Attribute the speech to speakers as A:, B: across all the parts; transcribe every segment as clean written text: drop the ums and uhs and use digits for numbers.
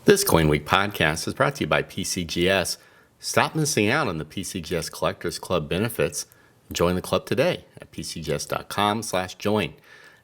A: This CoinWeek Podcast is brought to you by PCGS. Stop missing out on the PCGS Collectors Club benefits. Join the club today at pcgs.com/join.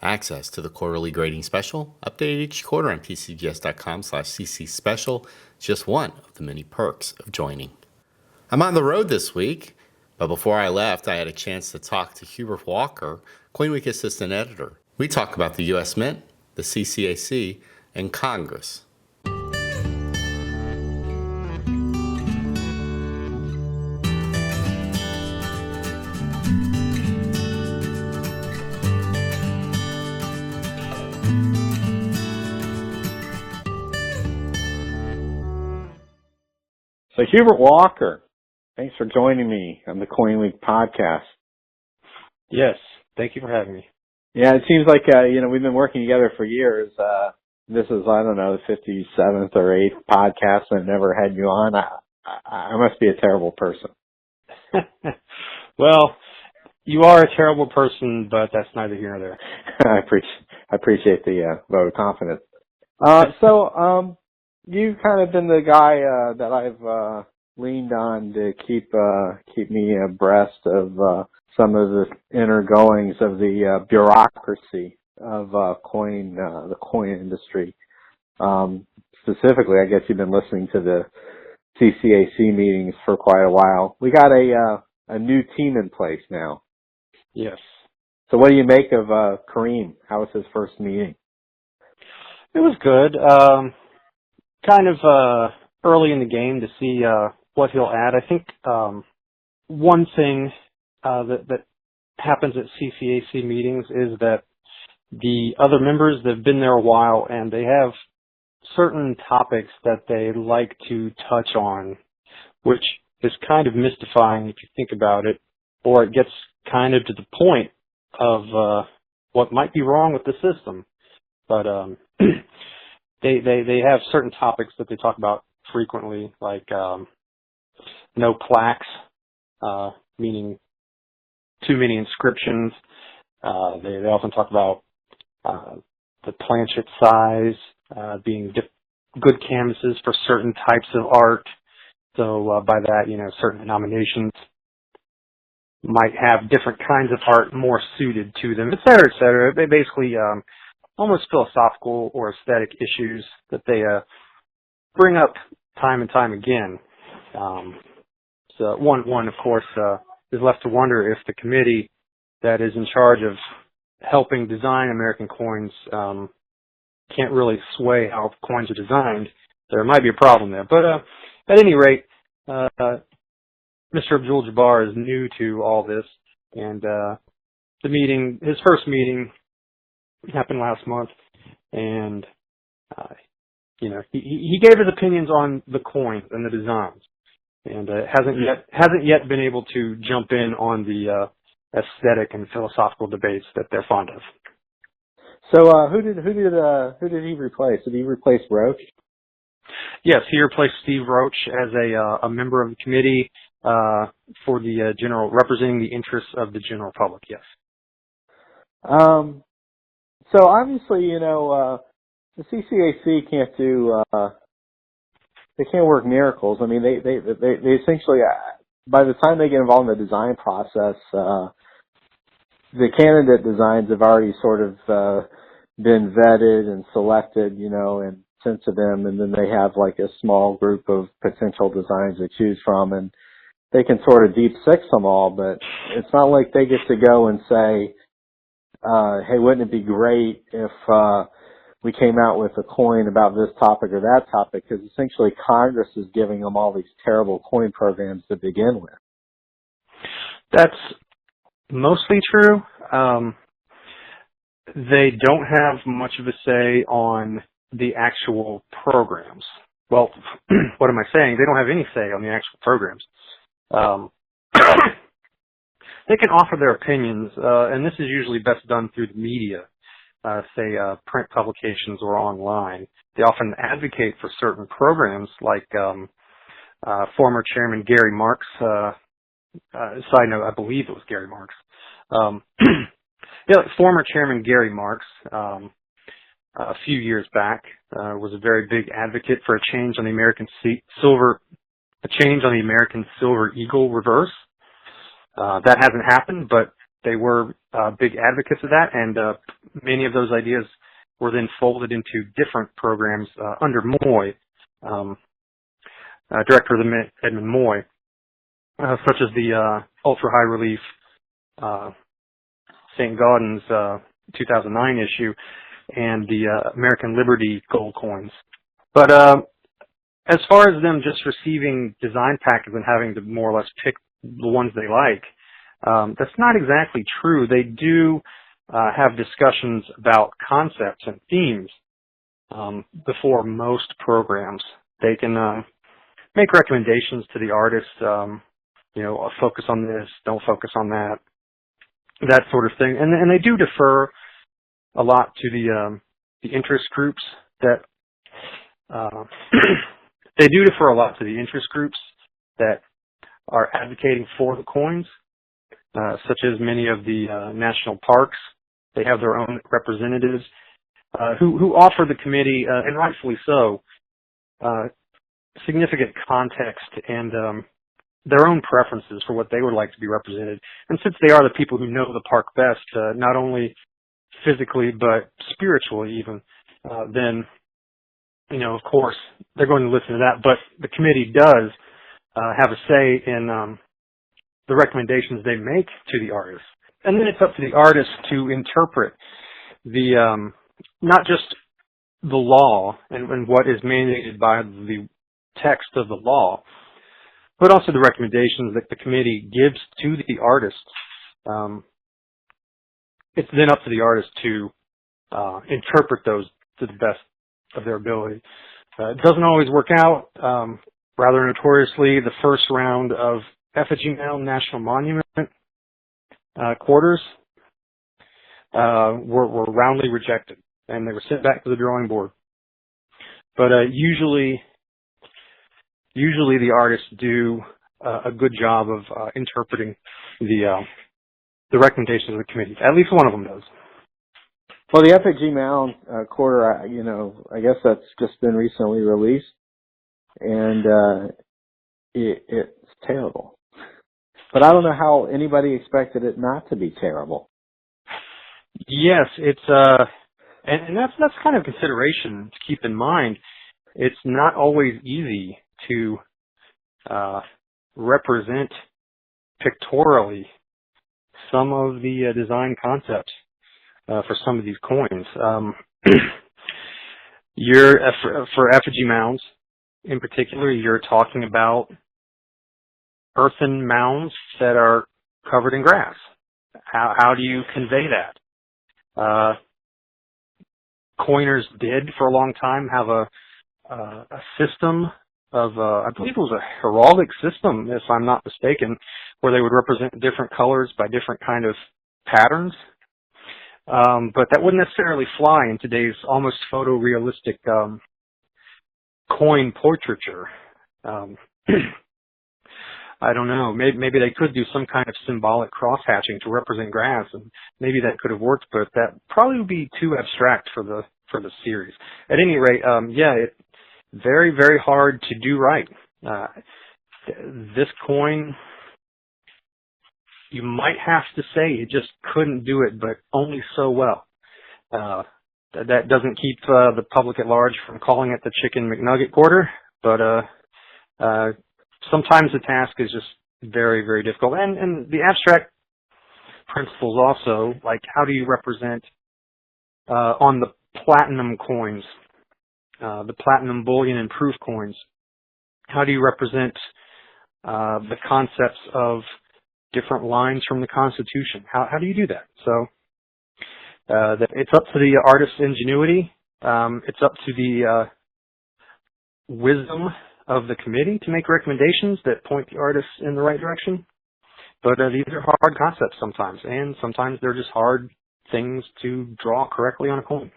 A: Access to the quarterly grading special, updated each quarter on pcgs.com/cc special, just one of the many perks of joining. I'm on the road this week, but before I left, I had a chance to talk to Hubert Walker, CoinWeek Assistant Editor. We talk about the U.S. Mint, the CCAC, and Congress.
B: So Hubert Walker, thanks for joining me on the CoinWeek Podcast.
C: Yes, thank you for having me.
B: Yeah, it seems like, we've been working together for years. This is, the 57th or 8th podcast and I've never had you on. I must be a terrible person.
C: Well, you are a terrible person, but that's neither here nor there.
B: I appreciate the vote of confidence. You've kind of been the guy that I've leaned on to keep me abreast of some of the inner goings of the bureaucracy of the coin industry. Specifically, I guess you've been listening to the CCAC meetings for quite a while. We got a new team in place now.
C: Yes.
B: So what do you make of Kareem? How was his first meeting?
C: It was good. Kind of early in the game to see what he'll add. I think one thing that happens at CCAC meetings is that the other members, they've been there a while and they have certain topics that they like to touch on, which is kind of mystifying if you think about it, or it gets kind of to the point of what might be wrong with the system. But They have certain topics that they talk about frequently, like no plaques, meaning too many inscriptions. They often talk about the planchet size being good canvases for certain types of art. So by that, certain denominations might have different kinds of art more suited to them, et cetera, et cetera. They basically almost philosophical or aesthetic issues that they bring up time and time again. So one of course is left to wonder if the committee that is in charge of helping design American coins can't really sway how coins are designed. There might be a problem there. But at any rate, Mr. Abdul-Jabaar is new to all this, and his first meeting happened last month, and he gave his opinions on the coins and the designs, and hasn't yet been able to jump in on the aesthetic and philosophical debates that they're fond of.
B: So who did he replace? Did he replace Roach?
C: Yes, he replaced Steve Roach as a member of the committee for the representing the interests of the general public. Yes.
B: So obviously, the CCAC can't do, they can't work miracles. I mean, they essentially, by the time they get involved in the design process, the candidate designs have already sort of been vetted and selected, and sent to them, and then they have like a small group of potential designs to choose from, and they can sort of deep six them all, but it's not like they get to go and say, hey, wouldn't it be great if we came out with a coin about this topic or that topic? Because essentially Congress is giving them all these terrible coin programs to begin with.
C: That's mostly true. They don't have much of a say on the actual programs. Well, what am I saying? They don't have any say on the actual programs. They can offer their opinions, and this is usually best done through the media, say print publications or online. They often advocate for certain programs, like former Chairman Gary Marks. Side note, I believe it was Gary Marks. Former Chairman Gary Marks a few years back, was a very big advocate for a change on the American silver eagle reverse. That hasn't happened, but they were big advocates of that, and many of those ideas were then folded into different programs under Moy, Director of the Mint, Edmund Moy, such as the ultra-high relief St. Gaudens 2009 issue and the American Liberty gold coins. But as far as them just receiving design packets and having to more or less pick the ones they like, that's not exactly true. They do have discussions about concepts and themes before most programs. They can make recommendations to the artist, focus on this, don't focus on that, that sort of thing. And they do defer a lot to the interest groups that they do defer a lot to the interest groups that are advocating for the coins, such as many of the national parks. They have their own representatives who offer the committee, and rightfully so, significant context and their own preferences for what they would like to be represented. And since they are the people who know the park best, not only physically but spiritually even, then, of course, they're going to listen to that. But the committee does have a say in the recommendations they make to the artists. And then it's up to the artist to interpret the not just the law and what is mandated by the text of the law, but also the recommendations that the committee gives to the artist. It's then up to the artist to interpret those to the best of their ability. It doesn't always work out. Rather notoriously, the first round of Effigy Mound National Monument quarters were roundly rejected, and they were sent back to the drawing board. But usually the artists do a good job of interpreting the recommendations of the committee. At least one of them does.
B: Well, the Effigy Mound quarter, I guess that's just been recently released, and it's terrible. But I don't know how anybody expected it not to be terrible.
C: Yes, it's and that's kind of consideration to keep in mind. It's not always easy to represent pictorially some of the design concepts for some of these coins. For effigy mounds in particular, you're talking about earthen mounds that are covered in grass. How do you convey that? Coiners did for a long time have a system of, I believe it was a heraldic system, if I'm not mistaken, where they would represent different colors by different kind of patterns. But that wouldn't necessarily fly in today's almost photorealistic coin portraiture. I don't know. Maybe they could do some kind of symbolic cross-hatching to represent grass, and maybe that could have worked, but that probably would be too abstract for the series. At any rate, it's very, very hard to do right. This coin, you might have to say it just couldn't do it, but only so well. That doesn't keep the public at large from calling it the Chicken McNugget quarter, but sometimes the task is just very, very difficult. And the abstract principles also, like how do you represent on the platinum coins, the platinum bullion and proof coins, how do you represent the concepts of different lines from the Constitution? How do you do that? So it's up to the artist's ingenuity. It's up to the wisdom of the committee to make recommendations that point the artist in the right direction. But these are hard concepts sometimes, and sometimes they're just hard things to draw correctly on a coin.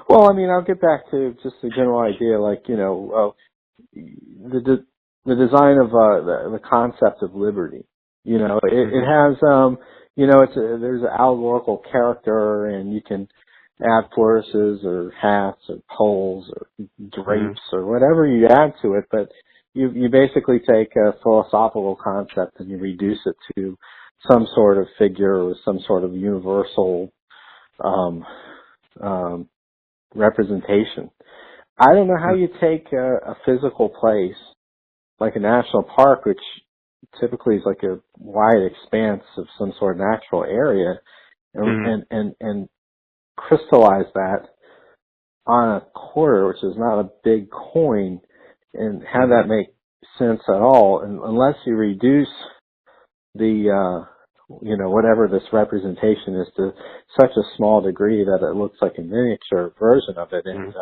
B: Well, I mean, I'll get back to just the general idea, like, the design of the concept of liberty. It has, there's an allegorical character, and you can add flourishes or hats or poles or drapes or whatever you add to it, but you basically take a philosophical concept and you reduce it to some sort of figure or some sort of universal representation. I don't know how you take a physical place like a national park, which typically is like a wide expanse of some sort of natural area, and crystallize that on a quarter, which is not a big coin, and have that make sense at all, and unless you reduce the whatever this representation is to such a small degree that it looks like a miniature version of it, and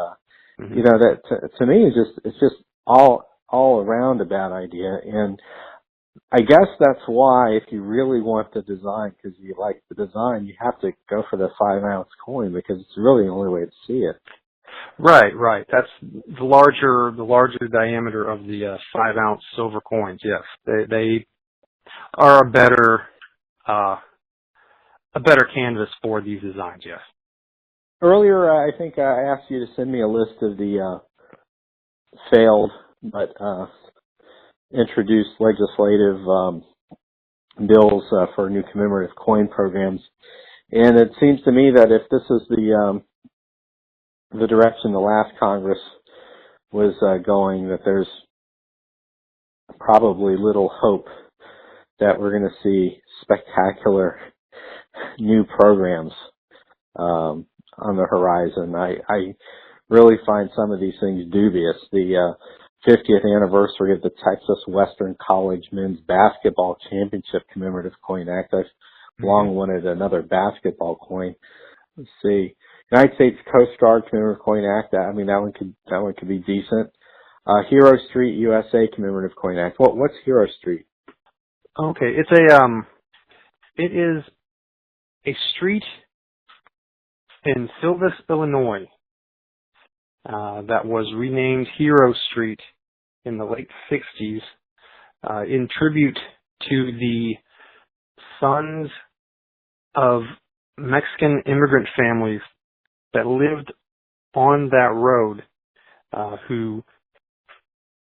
B: that to me it's just all around a bad idea. And I guess that's why, if you really want the design, because you like the design, you have to go for the 5-ounce coin, because it's really the only way to see it.
C: Right. That's the larger diameter of the 5-ounce silver coins. Yes, they are a better canvas for these designs. Yes.
B: Earlier, I think I asked you to send me a list of the failed but introduced legislative bills for new commemorative coin programs, and it seems to me that if this is the direction the last Congress was going, that there's probably little hope that we're going to see spectacular new programs on the horizon. I really find some of these things dubious. The 50th anniversary of the Texas Western College Men's Basketball Championship Commemorative Coin Act. I've long wanted another basketball coin. Let's see. United States Coast Guard Commemorative Coin Act. That one could be decent. Hero Street USA Commemorative Coin Act. What's Hero Street?
C: Okay, it is a street in Silvis, Illinois, that was renamed Hero Street in the late 60s, in tribute to the sons of Mexican immigrant families that lived on that road, who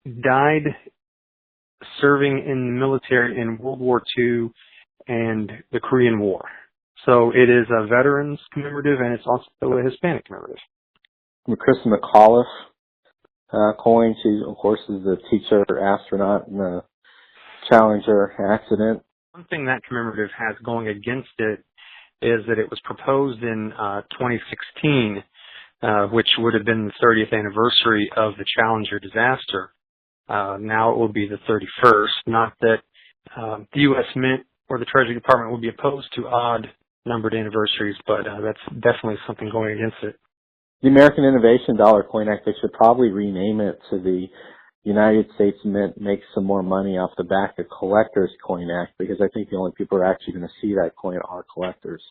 C: died serving in the military in World War II and the Korean War. So it is a veterans commemorative, and it's also a Hispanic commemorative.
B: Kristen McAuliffe coin. She, of course, is the teacher astronaut in the Challenger accident.
C: One thing that commemorative has going against it is that it was proposed in 2016, which would have been the 30th anniversary of the Challenger disaster. Now it will be the 31st. Not that the U.S. Mint or the Treasury Department would be opposed to odd-numbered anniversaries, but that's definitely something going against it.
B: The American Innovation Dollar Coin Act, they should probably rename it to the United States Mint Makes Some More Money Off the Back of Collectors Coin Act, because I think the only people who are actually going to see that coin are collectors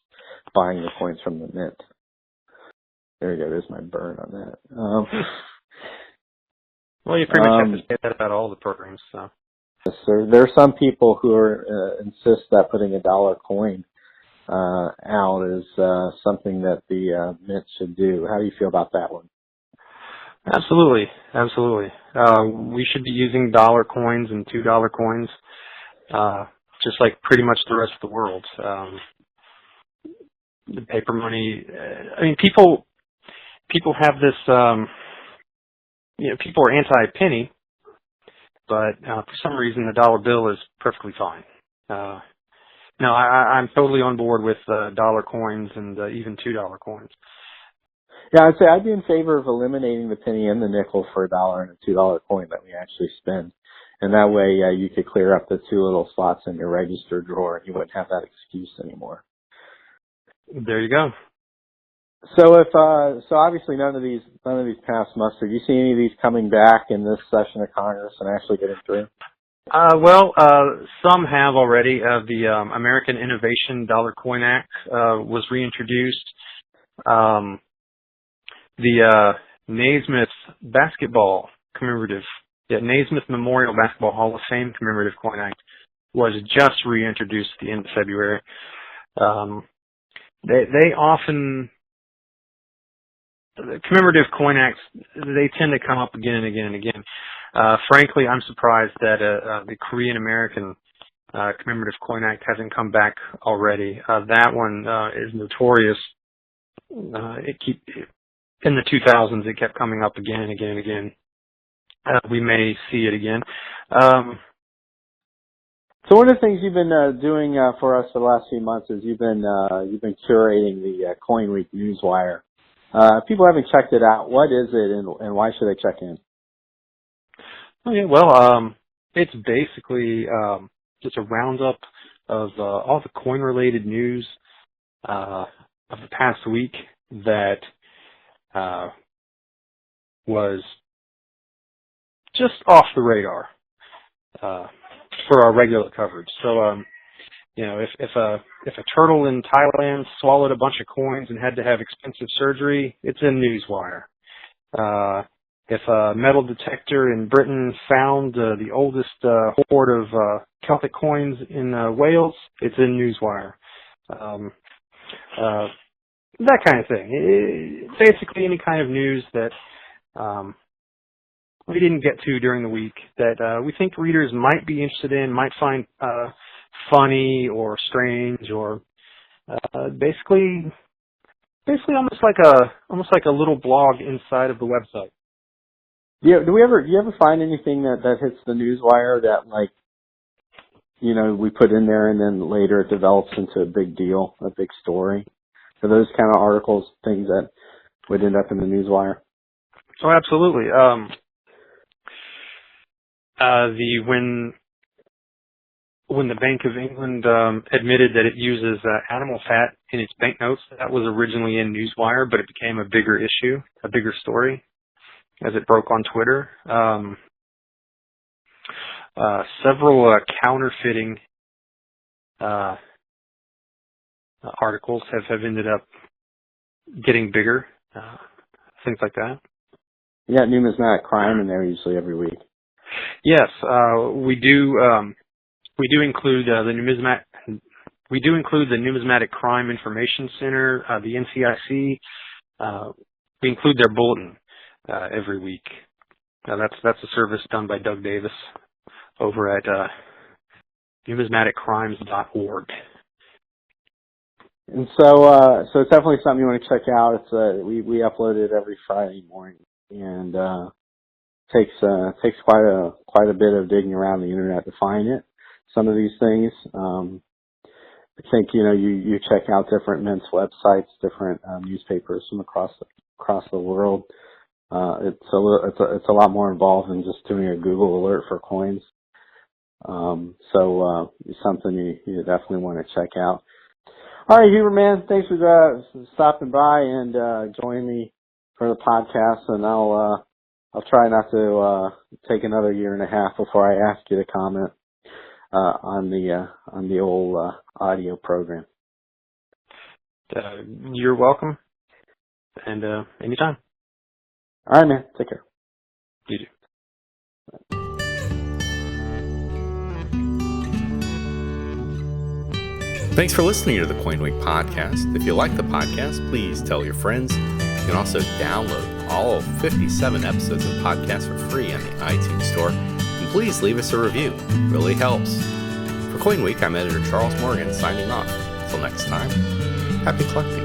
B: buying the coins from the mint. There you go. There's my burn on that.
C: Well, you pretty much have to say that about all the programs. So.
B: Yes, sir. There are some people who insist that putting a dollar coin out is something that the mint should do. How do you feel about that one?
C: Absolutely. We should be using dollar coins and $2 coins, just like pretty much the rest of the world. The paper money. I mean, people have this. People are anti-penny, but for some reason the dollar bill is perfectly fine. No, I'm totally on board with dollar coins and even $2 coins.
B: Yeah, I'd say I'd be in favor of eliminating the penny and the nickel for $1 and a $2 coin that we actually spend. And that way you could clear up the two little slots in your register drawer and you wouldn't have that excuse anymore.
C: There you go.
B: So so obviously none of these passed muster. Do you see any of these coming back in this session of Congress and actually getting through?
C: Some have already. The American Innovation Dollar Coin Act was reintroduced. The Naismith Basketball Commemorative, Naismith Memorial Basketball Hall of Fame Commemorative Coin Act was just reintroduced at the end of February. They often the commemorative coin acts, they tend to come up again and again and again. Frankly, I'm surprised that the Korean American commemorative coin act hasn't come back already. That one is notorious. In the 2000s, it kept coming up again and again and again. We may see it again.
B: So one of the things you've been doing for us for the last few months is you've been curating the CoinWeek newswire. If people haven't checked it out, what is it and why should they check in?
C: Okay, well, it's basically just a roundup of all the coin-related news of the past week that was just off the radar for our regular coverage. So, if a turtle in Thailand swallowed a bunch of coins and had to have expensive surgery, it's in Newswire. If a metal detector in Britain found the oldest hoard of Celtic coins in Wales, it's in Newswire. That kind of thing. Basically any kind of news that we didn't get to during the week that we think readers might be interested in, might find funny or strange, or basically almost like a little blog inside of the website.
B: Yeah, do you ever find anything that hits the newswire that we put in there and then later it develops into a big deal, a big story? Are those kind of articles things that would end up in the newswire?
C: Oh, absolutely. When the Bank of England admitted that it uses animal fat in its banknotes, that was originally in Newswire, but it became a bigger issue, a bigger story, as it broke on Twitter. Several counterfeiting articles have ended up getting bigger, things like that.
B: You got numismatic crime in there usually every week.
C: Yes, we do. We do include the Numismatic Crime Information Center, the NCIC. We include their bulletin every week. That's a service done by Doug Davis over at numismaticcrimes.org.
B: And so it's definitely something you want to check out. It's we upload it every Friday morning, and takes quite a bit of digging around the internet to find it. Some of these things, I think you check out different mints websites, different newspapers from across the world. It's a lot more involved than just doing a Google alert for coins. So it's something you definitely want to check out. All right, Hubert, man, thanks for stopping by and joining me for the podcast. And I'll try not to take another year and a half before I ask you to comment on the old audio program.
C: You're welcome, and anytime.
B: All right, man. Take care.
C: You too.
A: Thanks for listening to the CoinWeek Podcast. If you like the podcast, please tell your friends. You can also download all 57 episodes of the podcast for free on the iTunes Store. And please leave us a review. It really helps. For CoinWeek, I'm editor Charles Morgan signing off. Until next time, happy collecting.